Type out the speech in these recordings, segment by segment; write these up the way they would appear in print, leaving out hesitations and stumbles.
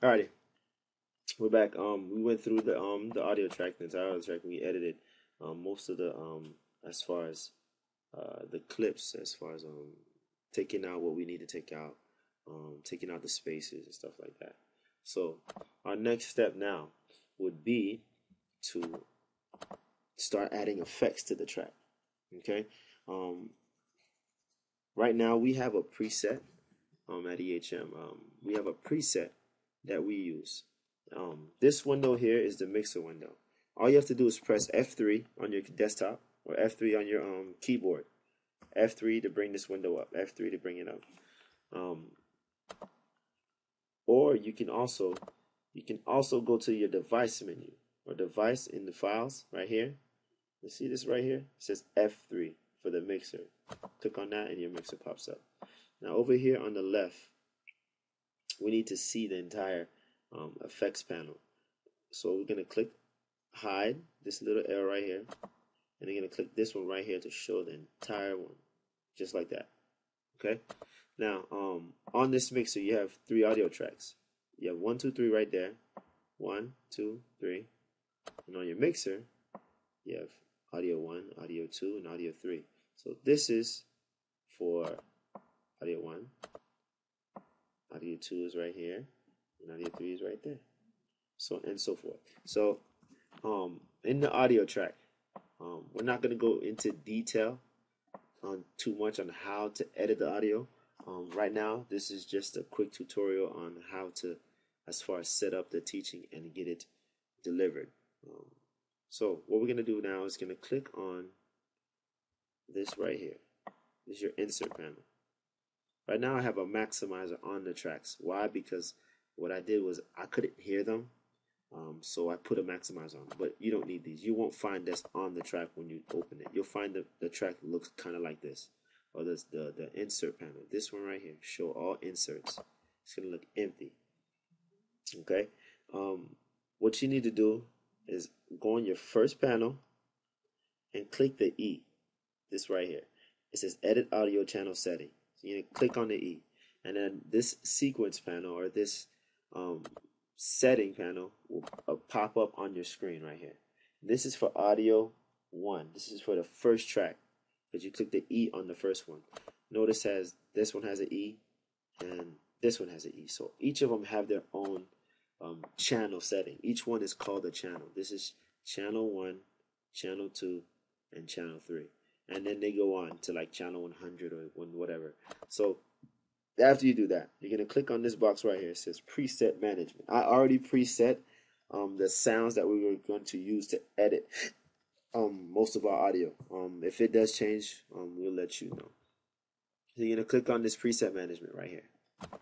Alrighty, we're back. We went through the audio track, the entire audio track. And we edited most of the as far as the clips, as far as taking out what we need to take out, taking out the spaces and stuff like that. So our next step now would be to start adding effects to the track. Okay. Right now we have a preset at EHM. We have a preset that we use. This window here is the mixer window. All you have to do is press F3 on your desktop or F3 on your keyboard. F3 to bring this window up. F3 to bring it up. Or you can also go to your device menu or device in the files right here. You see this right here? It says F3 for the mixer. Click on that and your mixer pops up. Now over here on the left, we need to see the entire effects panel. So we're going to click hide this little arrow right here, and you're going to click this one right here to show the entire one, just like that. Okay. Now on this mixer you have 3 audio tracks. You have 1, 2, 3 right there. 1, 2, 3. And on your mixer you have audio 1, audio 2, and audio 3. So this is for audio 1. Audio 2 is right here, and audio 3 is right there, so and so forth. So in the audio track, we're not going to go into detail on too much on how to edit the audio. Right now, this is just a quick tutorial on how to, as far as set up the teaching and get it delivered. So what we're going to do now is going to click on this right here. This is your insert panel. Right now I have a maximizer on the tracks. Why? Because what I did was I couldn't hear them, so I put a maximizer on. But you don't need these. You won't find this on the track when you open it. You'll find the track looks kind of like this, or this the insert panel. This one right here, show all inserts. It's gonna look empty. Okay. What you need to do is go on your first panel and click the E. This right here. It says Edit Audio Channel Setting. You click on the E, and then this sequence panel or this setting panel will pop up on your screen right here. This is for audio 1. This is for the first track, because you click the E on the first one. Notice this one has an E and this one has an E. So each of them have their own channel setting. Each one is called a channel. This is channel 1, channel 2, and channel 3. And then they go on to like channel 100 or whatever. So after you do that, you're going to click on this box right here. It says preset management. I already preset the sounds that we were going to use to edit most of our audio. If it does change, we'll let you know. So you're going to click on this preset management right here.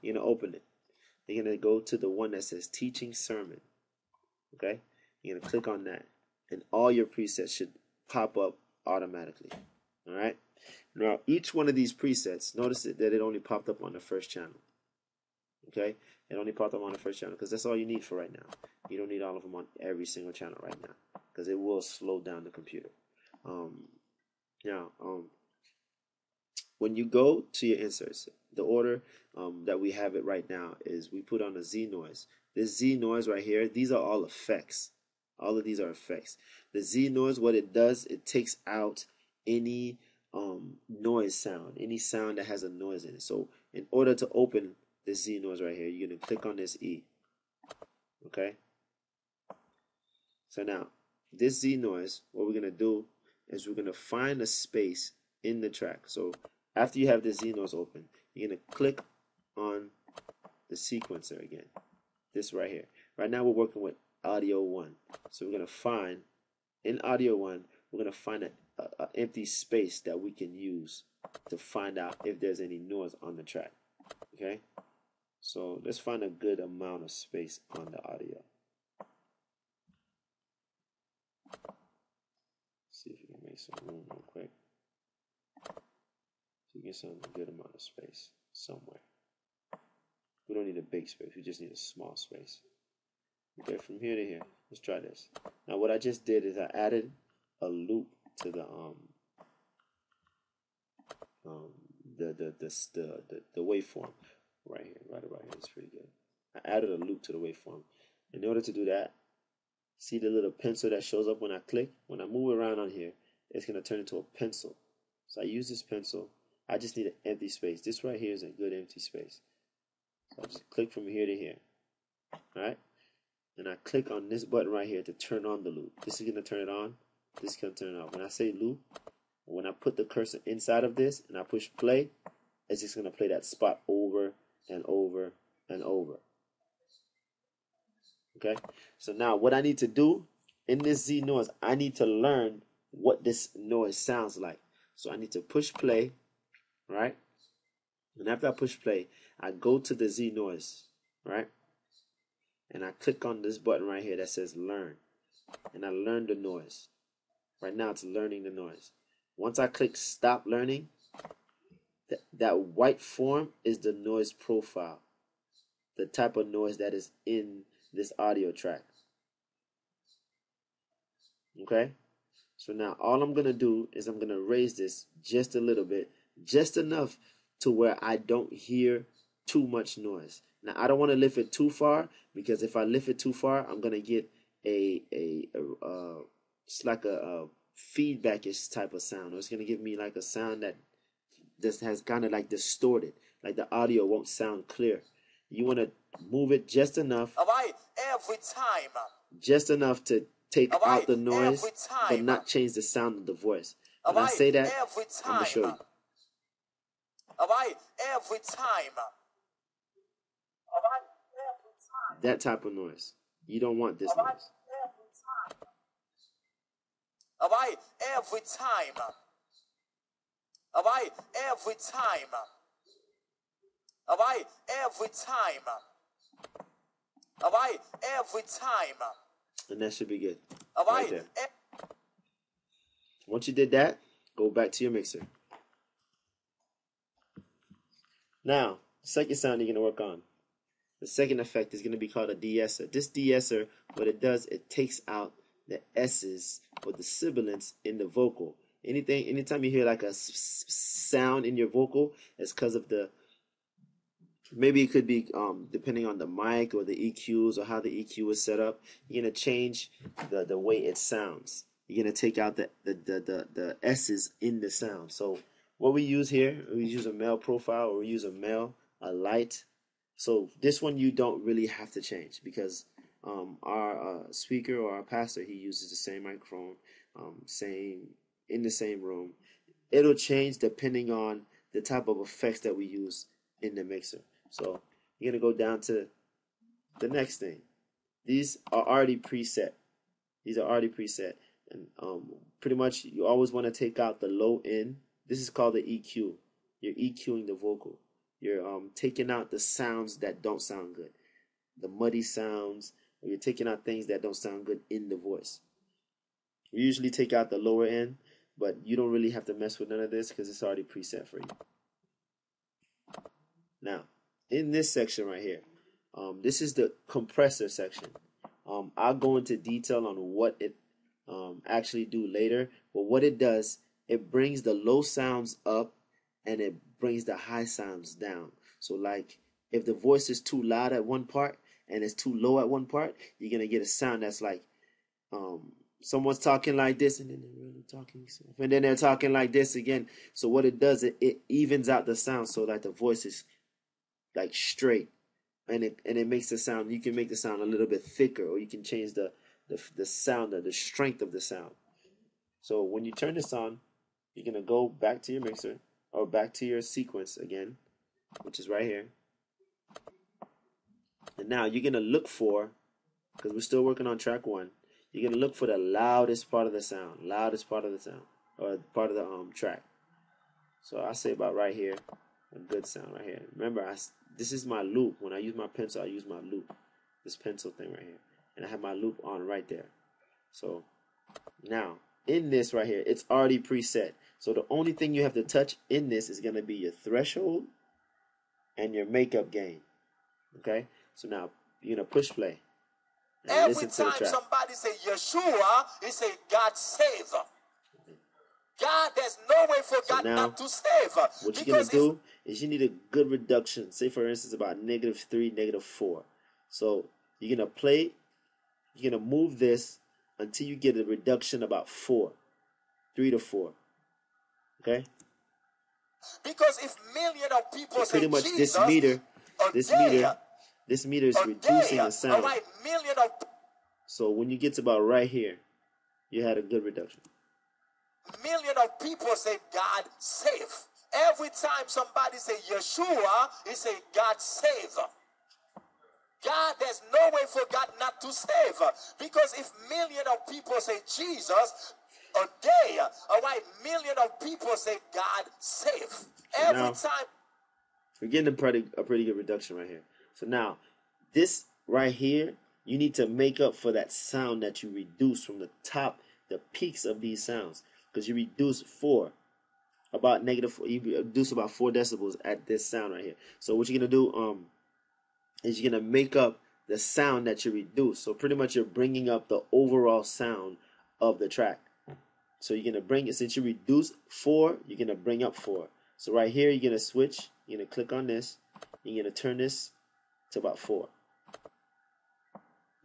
You're going to open it. You're going to go to the one that says teaching sermon. Okay? You're going to click on that. And all your presets should pop up automatically. All right. Now each one of these presets, notice that it only popped up on the first channel. Okay, it only popped up on the first channel because that's all you need for right now. You don't need all of them on every single channel right now because it will slow down the computer. When you go to your inserts, the order that we have it right now is we put on a Z noise. This Z noise right here, these are all effects. All of these are effects. The Z noise, what it does, it takes out any noise sound, any sound that has a noise in it. So in order to open this Z noise right here, you're going to click on this E. Okay? So now, this Z noise, what we're going to do is we're going to find a space in the track. So after you have this Z noise open, you're going to click on the sequencer again. This right here. Right now we're working with audio 1. So we're going to find, in audio 1, we're going to find an empty space that we can use to find out if there's any noise on the track. Okay? So let's find a good amount of space on the audio. See if we can make some room real quick. So you get some good amount of space somewhere. We don't need a big space, we just need a small space. Okay, from here to here. Let's try this. Now what I just did is I added a loop to the waveform right here, right about here. It's pretty good. I added a loop to the waveform. In order to do that, see the little pencil that shows up when I click? When I move around on here, it's going to turn into a pencil. So I use this pencil. I just need an empty space. This right here is a good empty space. So I just click from here to here. Alright? And I click on this button right here to turn on the loop. This is going to turn it on. This is going to turn it off. When I say loop, when I put the cursor inside of this and I push play, it's just going to play that spot over and over and over. Okay? So now what I need to do in this Z noise, I need to learn what this noise sounds like. So I need to push play, right? And after I push play, I go to the Z noise, right? And I click on this button right here that says learn. And I learn the noise. Right now it's learning the noise. Once I click stop learning, that white form is the noise profile. The type of noise that is in this audio track. Okay? So now all I'm going to do is I'm going to raise this just a little bit. Just enough to where I don't hear too much noise. Now I don't want to lift it too far, because if I lift it too far, I'm going to get it's like a feedbackish type of sound. Or it's going to give me like a sound that just has kind of like distorted. Like the audio won't sound clear. You want to move it just enough. Every time. Just enough to take out the noise, but not change the sound of the voice. When I say that, I'm going to show you. Every time. That type of noise. You don't want this noise. Every time. Every time. Every time. Every time. And that should be good. Right there. Once you did that, go back to your mixer. Now, second sound you're going to work on. The second effect is going to be called a de-esser. This de-esser, what it does, it takes out the S's or the sibilants in the vocal. Anytime you hear like a sound in your vocal, it's because of the, maybe it could be depending on the mic or the EQs or how the EQ is set up. You're going to change the way it sounds. You're going to take out the S's in the sound. So what we use here, we use a male profile, or we use a light. So this one you don't really have to change, because our speaker or our pastor, he uses the same microphone, in the same room. It'll change depending on the type of effects that we use in the mixer. So you're going to go down to the next thing. These are already preset. And pretty much you always want to take out the low end. This is called the EQ. You're EQing the vocal. You're taking out the sounds that don't sound good, the muddy sounds, or you're taking out things that don't sound good in the voice. You usually take out the lower end, but you don't really have to mess with none of this because it's already preset for you. Now, in this section right here, this is the compressor section. I'll go into detail on what it actually do later, but what it does, it brings the low sounds up and it brings the high sounds down. So like if the voice is too loud at one part and it's too low at one part, you're going to get a sound that's like someone's talking like this and then they're really talking soft, and then they're talking like this again. So what it does, it evens out the sound so that the voice is like straight, and it makes the sound, you can make the sound a little bit thicker, or you can change the sound, the strength of the sound. So when you turn this on, you're going to go back to your mixer, or back to your sequence again, which is right here. And now you're going to look for, because we're still working on track 1, you're going to look for the loudest part of the sound, or part of the track. So I say about right here, a good sound right here. Remember, this is my loop. When I use my pencil, I use my loop, this pencil thing right here. And I have my loop on right there. So now, in this right here, it's already preset. So the only thing you have to touch in this is going to be your threshold and your makeup gain. Okay? So now, you're going to push play. And every time somebody say Yeshua, you say God save. God, there's no way for God not to save. What you're going to do is you need a good reduction. Say, for instance, about -3, -4. So you're going to play, you're going to move this until you get a reduction about 4, 3 to 4. Okay? Because if millions of people so pretty say much Jesus, this meter is reducing the sound. All right, so when you get to about right here, you had a good reduction. Millions of people say God save. Every time somebody say Yeshua, he say God save. God, there's no way for God not to save. Because if millions of people say Jesus, a day, all right, millions of people say God save. Every time. We're getting a pretty good reduction right here. So now, this right here, you need to make up for that sound that you reduce from the top, the peaks of these sounds. Because you reduce 4, about -4, you reduce about 4 decibels at this sound right here. So what you're going to do is you're going to make up the sound that you reduce. So pretty much you're bringing up the overall sound of the track. So you're going to bring it, since you reduce 4, you're going to bring up 4. So right here, you're going to switch. You're going to click on this. You're going to turn this to about 4.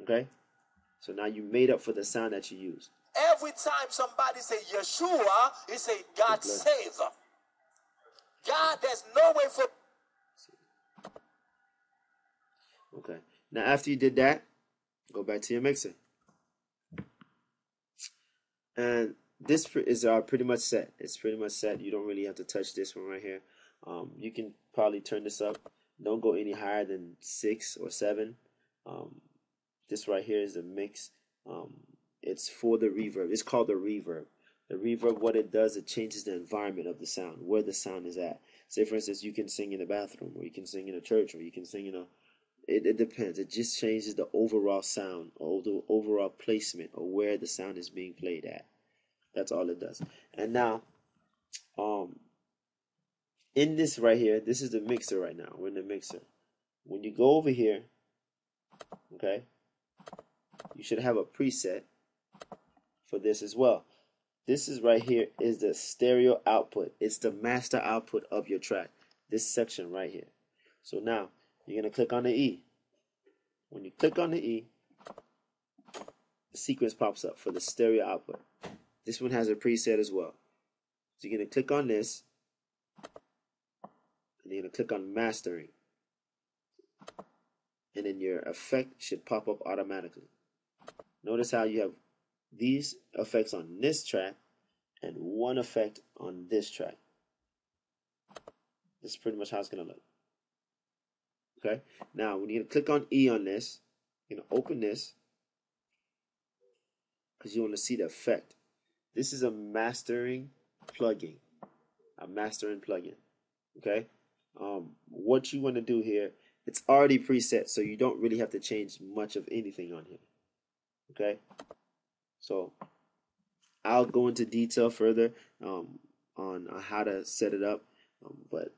Okay? So now you made up for the sound that you used. Every time somebody say Yeshua, he say God save. God, there's no way for. Okay. Now after you did that, go back to your mixer. And this is pretty much set. It's pretty much set. You don't really have to touch this one right here. You can probably turn this up. Don't go any higher than 6 or 7. This right here is the mix. It's for the reverb. It's called the reverb. The reverb, what it does, it changes the environment of the sound, where the sound is at. Say, for instance, you can sing in a bathroom, or you can sing in a church, or you can sing in a... It depends. It just changes the overall sound, or the overall placement, or where the sound is being played at. That's all it does. And now, in this right here, this is the mixer right now. We're in the mixer. When you go over here, okay, you should have a preset for this as well. This is right here is the stereo output. It's the master output of your track. This section right here. So now you're going to click on the E. When you click on the E, the sequence pops up for the stereo output. This one has a preset as well. So you're going to click on this, and you're going to click on mastering. And then your effect should pop up automatically. Notice how you have these effects on this track and one effect on this track. This is pretty much how it's going to look. Okay? Now, when you're going to click on E on this, you're going to open this because you want to see the effect. This is a mastering plugin. A mastering plugin. Okay? What you want to do here, it's already preset, so you don't really have to change much of anything on here. Okay? So I'll go into detail further on how to set it up, but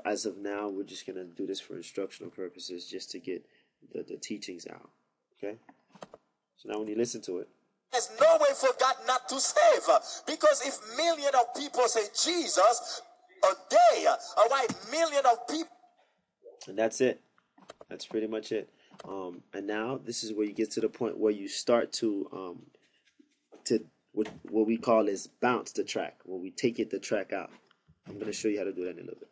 as of now, we're just going to do this for instructional purposes, just to get the teachings out. Okay? So now when you listen to it, there's no way for God not to save. Because if millions of people say Jesus a day, all right, millions of people. And that's it. That's pretty much it. And now this is where you get to the point where you start to what we call is bounce the track, where we take the track out. I'm going to show you how to do that in a little bit.